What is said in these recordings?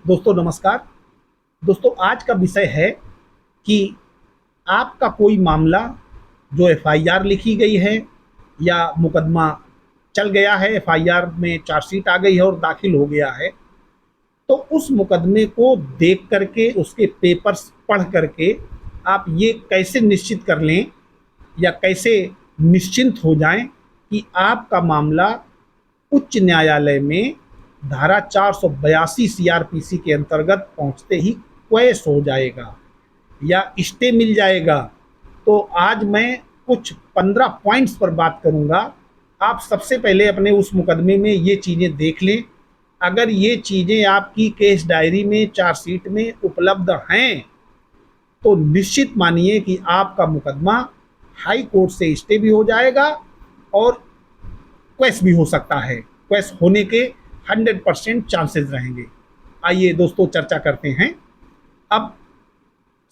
दोस्तों नमस्कार। दोस्तों आज का विषय है कि आपका कोई मामला जो एफआईआर लिखी गई है या मुकदमा चल गया है, एफआईआर में चार्जशीट आ गई है और दाखिल हो गया है, तो उस मुकदमे को देख करके उसके पेपर्स पढ़ करके आप ये कैसे निश्चित कर लें या कैसे निश्चिंत हो जाएं कि आपका मामला उच्च न्यायालय में धारा 482 सीआरपीसी के अंतर्गत पहुंचते ही क्वैश हो जाएगा या स्टे मिल जाएगा। तो आज मैं कुछ 15 पॉइंट्स पर बात करूंगा। आप सबसे पहले अपने उस मुकदमे में ये चीज़ें देख लें। अगर ये चीज़ें आपकी केस डायरी में चार्जशीट में उपलब्ध हैं तो निश्चित मानिए कि आपका मुकदमा हाई कोर्ट से स्टे भी हो जाएगा और क्वैश भी हो सकता है। क्वैश होने के 100% चांसेस रहेंगे। आइए दोस्तों चर्चा करते हैं। अब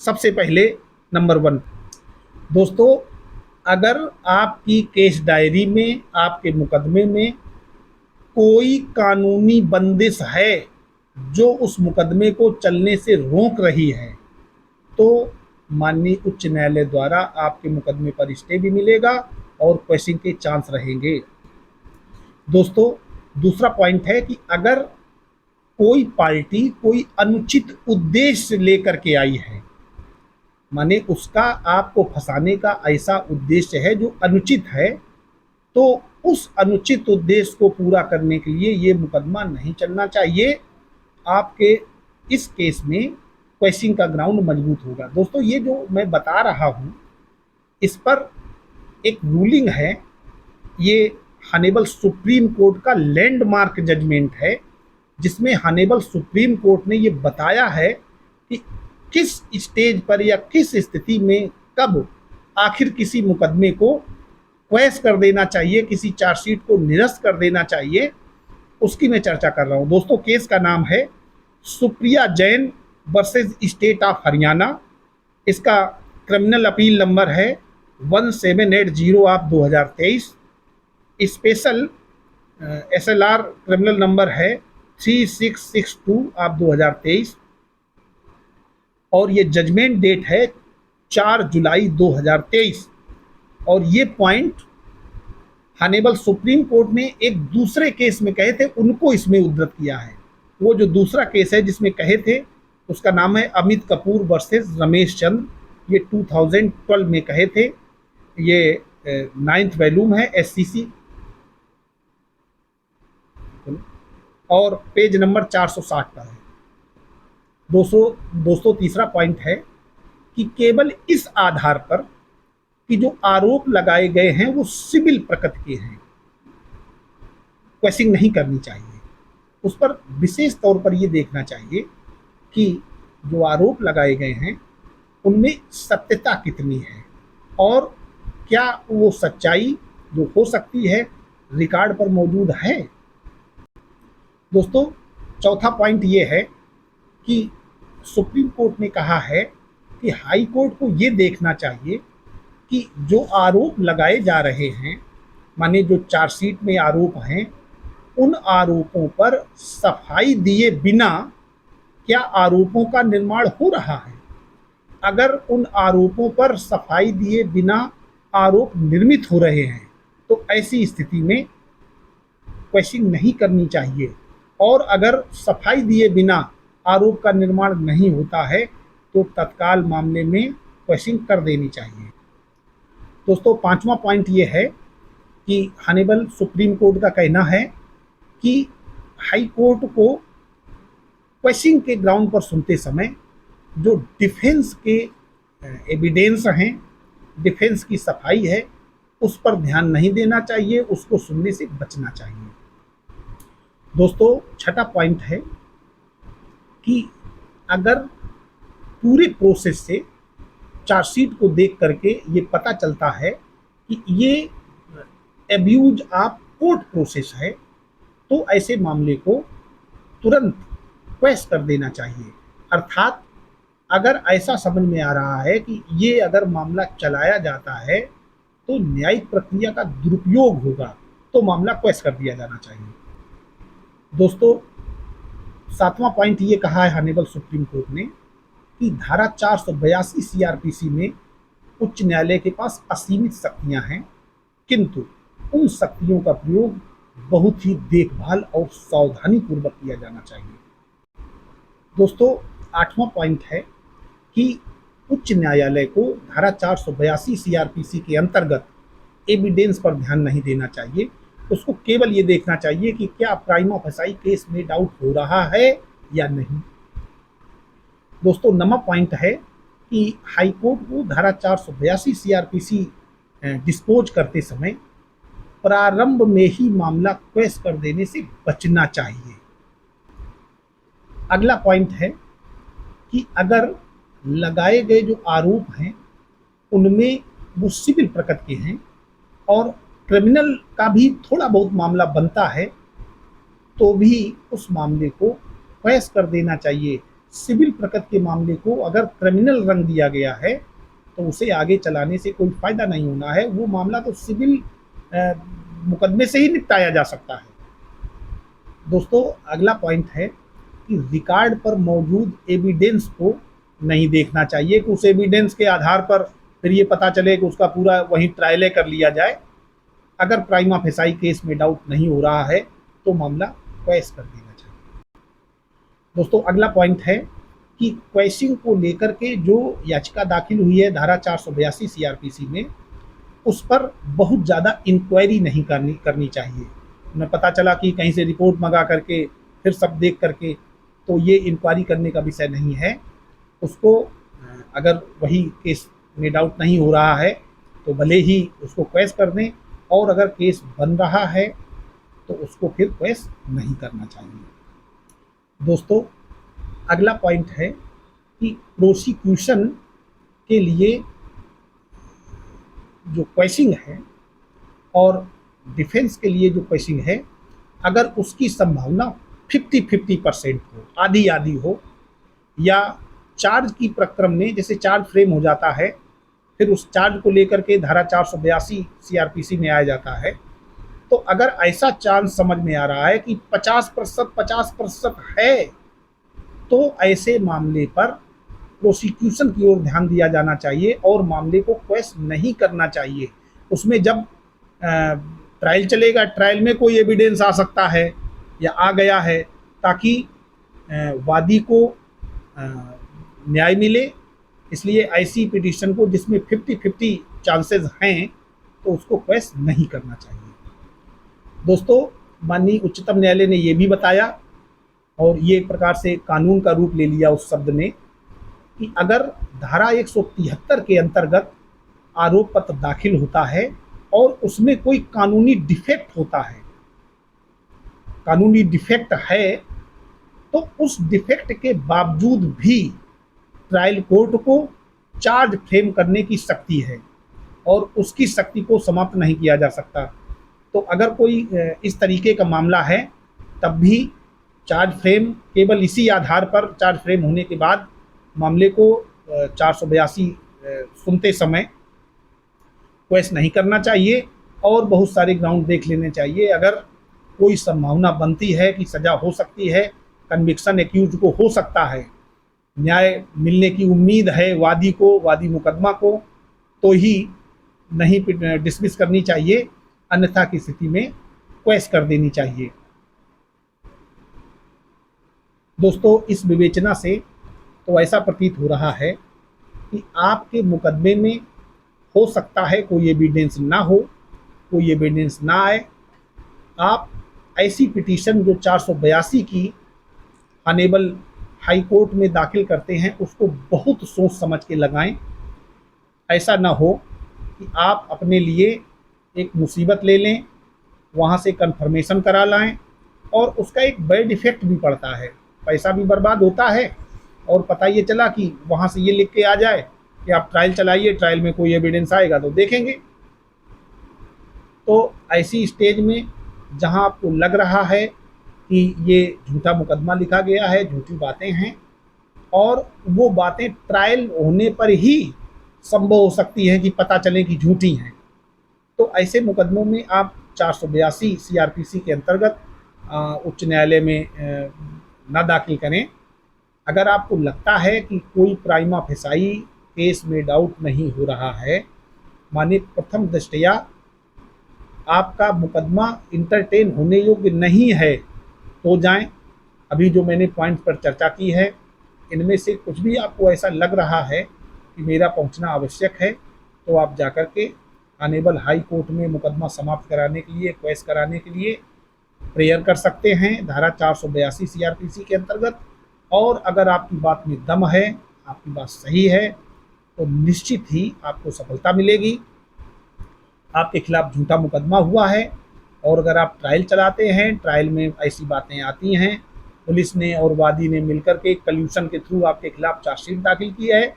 सबसे पहले नंबर 1, दोस्तों अगर आपकी केस डायरी में आपके मुकदमे में कोई कानूनी बंदिश है जो उस मुकदमे को चलने से रोक रही है तो माननीय उच्च न्यायालय द्वारा आपके मुकदमे पर स्टे भी मिलेगा और क्वेश्चन के चांस रहेंगे। दोस्तों दूसरा पॉइंट है कि अगर कोई पार्टी कोई अनुचित उद्देश्य लेकर के आई है, माने उसका आपको फंसाने का ऐसा उद्देश्य है जो अनुचित है, तो उस अनुचित उद्देश्य को पूरा करने के लिए ये मुकदमा नहीं चलना चाहिए। आपके इस केस में क्वेश्चन का ग्राउंड मजबूत होगा। दोस्तों ये जो मैं बता रहा हूँ इस पर एक रूलिंग है, ये हनेबल सुप्रीम कोर्ट का लैंडमार्क जजमेंट है जिसमें हनेबल सुप्रीम कोर्ट ने ये बताया है कि किस स्टेज पर या किस स्थिति में कब आखिर किसी मुकदमे को क्वैश कर देना चाहिए, किसी चार्जशीट को निरस्त कर देना चाहिए, उसकी मैं चर्चा कर रहा हूँ। दोस्तों केस का नाम है Supriya Jain versus state of Haryana. इसका क्रिमिनल अपील नंबर है 1780 of 2023। Special SLR criminal number है 3662 ऑफ 2023 और ये जजमेंट डेट है 4 जुलाई 2023। और ये पॉइंट हनेबल सुप्रीम कोर्ट ने एक दूसरे केस में कहे थे, उनको इसमें उद्धृत किया है। वो जो दूसरा केस है जिसमें कहे थे उसका नाम है अमित कपूर वर्सेस रमेश चंद्र। ये 2012 में कहे थे। ये 9th वॉल्यूम है SCC और पेज नंबर 460 पर है। दोस्तों तीसरा पॉइंट है कि केवल इस आधार पर कि जो आरोप लगाए गए हैं वो सिविल प्रकृति के हैं, क्वेश्चन नहीं करनी चाहिए। उस पर विशेष तौर पर ये देखना चाहिए कि जो आरोप लगाए गए हैं उनमें सत्यता कितनी है और क्या वो सच्चाई जो हो सकती है रिकॉर्ड पर मौजूद है। दोस्तों चौथा पॉइंट ये है कि सुप्रीम कोर्ट ने कहा है कि हाई कोर्ट को ये देखना चाहिए कि जो आरोप लगाए जा रहे हैं, माने जो चार्जशीट में आरोप हैं, उन आरोपों पर सफाई दिए बिना क्या आरोपों का निर्माण हो रहा है। अगर उन आरोपों पर सफाई दिए बिना आरोप निर्मित हो रहे हैं तो ऐसी स्थिति में क्वेश्चन नहीं करनी चाहिए और अगर सफाई दिए बिना आरोप का निर्माण नहीं होता है तो तत्काल मामले में क्वेश्चन कर देनी चाहिए। दोस्तों पांचवा पॉइंट ये है कि हनेबल सुप्रीम कोर्ट का कहना है कि हाई कोर्ट को क्वेश्चन के ग्राउंड पर सुनते समय जो डिफेंस के एविडेंस हैं, डिफेंस की सफाई है, उस पर ध्यान नहीं देना चाहिए, उसको सुनने से बचना चाहिए। दोस्तों छठा पॉइंट है कि अगर पूरे प्रोसेस से चार्जशीट को देख करके ये पता चलता है कि ये एब्यूज ऑफ कोर्ट प्रोसेस है तो ऐसे मामले को तुरंत क्वैश कर देना चाहिए। अर्थात अगर ऐसा समझ में आ रहा है कि ये अगर मामला चलाया जाता है तो न्यायिक प्रक्रिया का दुरुपयोग होगा तो मामला क्वैश कर दिया जाना चाहिए। दोस्तों सातवां पॉइंट ये कहा है हॉनरेबल सुप्रीम कोर्ट ने कि धारा 482 सीआरपीसी में उच्च न्यायालय के पास असीमित शक्तियां हैं, किंतु उन शक्तियों का प्रयोग बहुत ही देखभाल और सावधानी पूर्वक किया जाना चाहिए। दोस्तों, आठवां पॉइंट है कि उच्च न्यायालय को धारा 482 सीआरपीसी के अंतर्गत एविडेंस पर ध्यान नहीं देना चाहिए। उसको केवल ये देखना चाहिए कि क्या प्राइमा फेसाई केस में डाउट हो रहा है या नहीं। दोस्तों, नवा पॉइंट है कि हाईकोर्ट को धारा 482 सीआरपीसी डिस्पोज करते समय प्रारंभ में ही मामला क्वेश कर देने से बचना चाहिए। अगला पॉइंट है कि अगर लगाए गए जो आरोप हैं उनमें वो सिविल प्रकृति के हैं और क्रिमिनल का भी थोड़ा बहुत मामला बनता है, तो भी उस मामले को क्वेश कर देना चाहिए। सिविल प्रकृति के मामले को अगर क्रिमिनल रंग दिया गया है तो उसे आगे चलाने से कोई फायदा नहीं होना है। वो मामला तो सिविल मुकदमे से ही निपटाया जा सकता है। दोस्तों, अगला पॉइंट है कि रिकॉर्ड पर मौजूद एविडेंस को नहीं देखना चाहिए कि उस एविडेंस के आधार पर फिर ये पता चले कि उसका पूरा वहीं ट्रायले कर लिया जाए। अगर प्राइमा फेसाई केस में डाउट नहीं हो रहा है तो मामला क्वेश कर देना चाहिए। दोस्तों, अगला पॉइंट है कि क्वेशिंग को लेकर के जो याचिका दाखिल हुई है धारा 482 सीआरपीसी में, उस पर बहुत ज़्यादा इंक्वायरी नहीं करनी चाहिए। उन्हें पता चला कि कहीं से रिपोर्ट मंगा करके फिर सब देख करके, तो ये इंक्वायरी करने का विषय नहीं है। उसको अगर वही केस में डाउट नहीं हो रहा है तो भले ही उसको क्वेश कर दें, और अगर केस बन रहा है तो उसको फिर क्वेश नहीं करना चाहिए। दोस्तों, अगला पॉइंट है कि प्रोसिक्यूशन के लिए जो क्वेशिंग है और डिफेंस के लिए जो क्वेशिंग है, अगर उसकी संभावना 50-50% हो, आधी आधी हो, या चार्ज की प्रक्रम में जैसे चार्ज फ्रेम हो जाता है फिर उस चार्ज को लेकर के धारा 482 सीआरपीसी में आया जाता है, तो अगर ऐसा चांस समझ में आ रहा है कि 50% है, तो ऐसे मामले पर प्रोसिक्यूशन की ओर ध्यान दिया जाना चाहिए और मामले को क्वेश नहीं करना चाहिए। उसमें जब ट्रायल चलेगा, ट्रायल में कोई एविडेंस आ सकता है या आ गया है, ताकि वादी को न्याय मिले। इसलिए ऐसी पिटीशन को जिसमें 50-50 चांसेस हैं तो उसको क्वेश नहीं करना चाहिए। दोस्तों, माननीय उच्चतम न्यायालय ने ये भी बताया, और ये एक प्रकार से कानून का रूप ले लिया उस शब्द ने, कि अगर धारा 173 के अंतर्गत आरोप पत्र दाखिल होता है और उसमें कोई कानूनी डिफेक्ट होता है, कानूनी डिफेक्ट है, तो उस डिफेक्ट के बावजूद भी ट्रायल कोर्ट को चार्ज फ्रेम करने की शक्ति है और उसकी शक्ति को समाप्त नहीं किया जा सकता। तो अगर कोई इस तरीके का मामला है तब भी चार्ज फ्रेम केवल इसी आधार पर चार्ज फ्रेम होने के बाद मामले को 482 सुनते समय क्वेश नहीं करना चाहिए और बहुत सारे ग्राउंड देख लेने चाहिए। अगर कोई संभावना बनती है कि सज़ा हो सकती है, कन्विक्शन एक्यूज को हो सकता है, न्याय मिलने की उम्मीद है वादी को, वादी मुकदमा को, तो ही नहीं डिसमिस करनी चाहिए, अन्यथा की स्थिति में क्वेश कर देनी चाहिए। दोस्तों, इस विवेचना से तो ऐसा प्रतीत हो रहा है कि आपके मुकदमे में हो सकता है कोई एविडेंस ना हो, कोई एविडेंस ना आए। आप ऐसी पिटीशन जो 482 की ऑनेबल हाई कोर्ट में दाखिल करते हैं उसको बहुत सोच समझ के लगाएं। ऐसा ना हो कि आप अपने लिए एक मुसीबत ले लें, वहाँ से कन्फर्मेशन करा लाएं और उसका एक बैड इफेक्ट भी पड़ता है, पैसा भी बर्बाद होता है, और पता ये चला कि वहाँ से ये लिख के आ जाए कि आप ट्रायल चलाइए, ट्रायल में कोई एविडेंस आएगा तो देखेंगे। तो ऐसी स्टेज में जहाँ आपको लग रहा है कि ये झूठा मुकदमा लिखा गया है, झूठी बातें हैं, और वो बातें ट्रायल होने पर ही संभव हो सकती है कि पता चले कि झूठी हैं, तो ऐसे मुकदमों में आप 482 सीआरपीसी के अंतर्गत उच्च न्यायालय में ना दाखिल करें। अगर आपको लगता है कि कोई प्राइमा फेसाई केस में डाउट नहीं हो रहा है, माने प्रथम दृष्टया आपका मुकदमा इंटरटेन होने योग्य नहीं है, तो जाएं। अभी जो मैंने पॉइंट पर चर्चा की है, इनमें से कुछ भी आपको ऐसा लग रहा है कि मेरा पहुंचना आवश्यक है, तो आप जाकर के ऑनेबल हाई कोर्ट में मुकदमा समाप्त कराने के लिए, क्वेश कराने के लिए प्रेयर कर सकते हैं धारा 482 सीआरपीसी के अंतर्गत। और अगर आपकी बात में दम है, आपकी बात सही है, तो निश्चित ही आपको सफलता मिलेगी। आपके खिलाफ झूठा मुकदमा हुआ है, और अगर आप ट्रायल चलाते हैं, ट्रायल में ऐसी बातें आती हैं, पुलिस ने और वादी ने मिलकर के कल्यूशन के थ्रू आपके खिलाफ चार्जशीट दाखिल की है,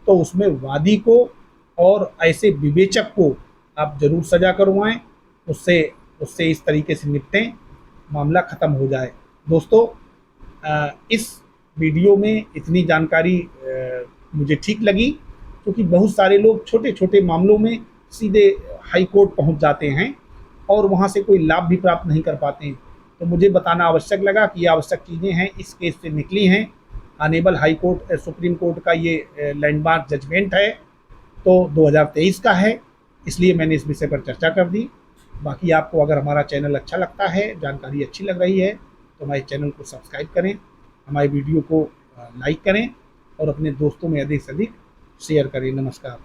तो उसमें वादी को और ऐसे विवेचक को आप जरूर सजा करवाएं, उससे उससे इस तरीके से निपटें, मामला ख़त्म हो जाए। दोस्तों, इस वीडियो में इतनी जानकारी मुझे ठीक लगी, क्योंकि बहुत सारे लोग छोटे छोटे मामलों में सीधे हाई कोर्ट पहुंच जाते हैं और वहां से कोई लाभ भी प्राप्त नहीं कर पाते हैं। तो मुझे बताना आवश्यक लगा कि ये आवश्यक चीज़ें हैं, इस केस से निकली हैं। Honourable high court supreme court का ये लैंडमार्क जजमेंट है, तो 2023 का है, इसलिए मैंने इस विषय पर चर्चा कर दी। बाकी आपको अगर हमारा चैनल अच्छा लगता है, जानकारी अच्छी लग रही है, तो हमारे चैनल को सब्सक्राइब करें, हमारे वीडियो को लाइक करें और अपने दोस्तों में अधिक से अधिक शेयर करें। नमस्कार।